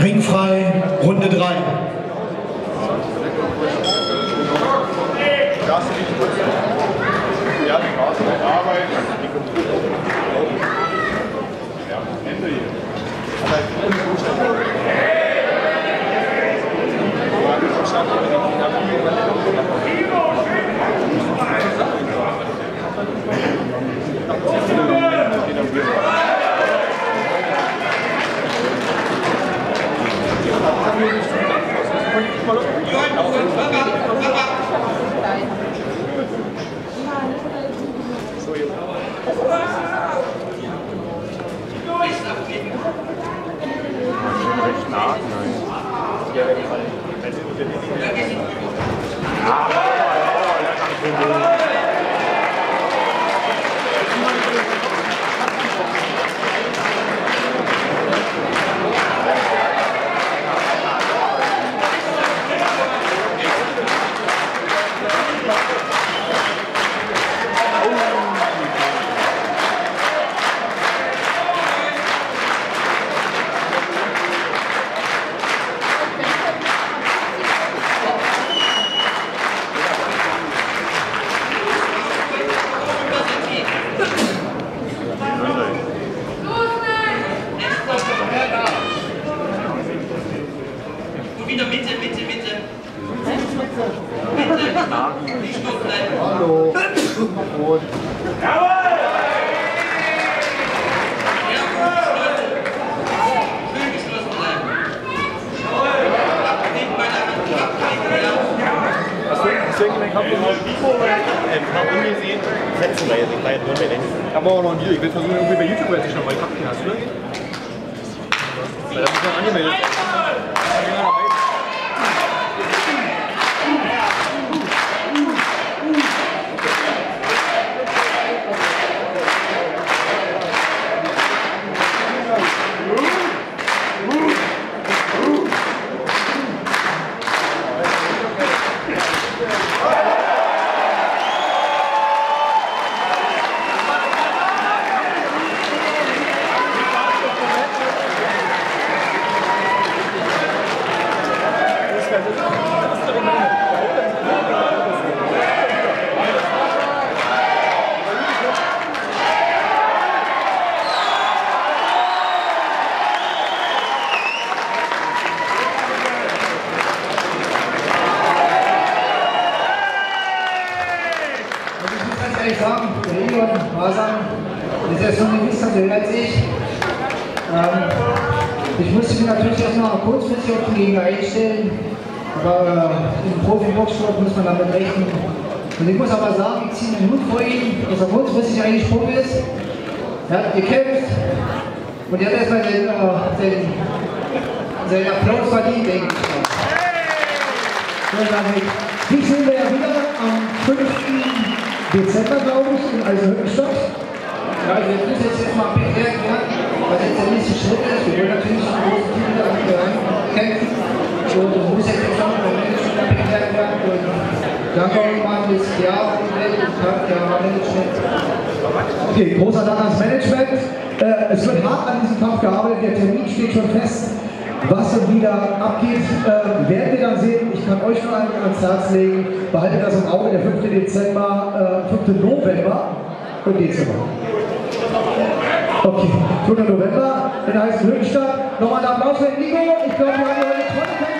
Ringfrei, Runde 3. Ja, die Straße der Arbeit, die ja, Ende hier. Wieder Mitte. Nicht stumm bleiben. Hallo. Und Jawohl! Schön geschlossen bleiben. Abknicken bei der Hand. Abknicken, ja. hast du irgendeinen Kampf gesehen? Setzen wir jetzt, ich war jetzt nur mit den. Aber auch noch ein Video. Ich will versuchen, irgendwie bei YouTube jetzt schon mal Kampf hast du, oder? Weil das ist ja angemeldet. Ich sagen, der Egon Masang ist ja schon ein bisschen älter als ich. Ich musste mich natürlich erstmal kurzfristig auf die Gegner einstellen, aber im Profi-Boxsport muss man damit rechnen. Und ich muss aber sagen, ich ziehe den Hut vor ihm, dass er kurzfristig eingesprungen ist. Er hat gekämpft und er hat erstmal seinen Applaus verdient, denke ich. Dich sehen wir ja wieder am 5. Dezember, glaube ich, in Eisenhüttenstadt. Ja, also jetzt muss jetzt mal erklärt werden, was jetzt der nächste Schritt ist. Wir wollen natürlich die großen Titel kämpfen. Und das muss jetzt schon beim Management erklärt werden. Und dann kommen wir mal das Jahr und Management. Okay, großer Dank ans Management. Es wird hart an diesem Kampf gearbeitet. Der Termin steht schon fest. Was und wie da abgeht, werden wir dann sehen. Ich kann euch nur ans Herz legen, behaltet das im Auge, der 5. Dezember, 5. November und Dezember. Okay, 5. November in Eisenhüttenstadt. Nochmal einen Applaus für Nico. Ich glaube, wir haben heute eine tolle Kämpfe.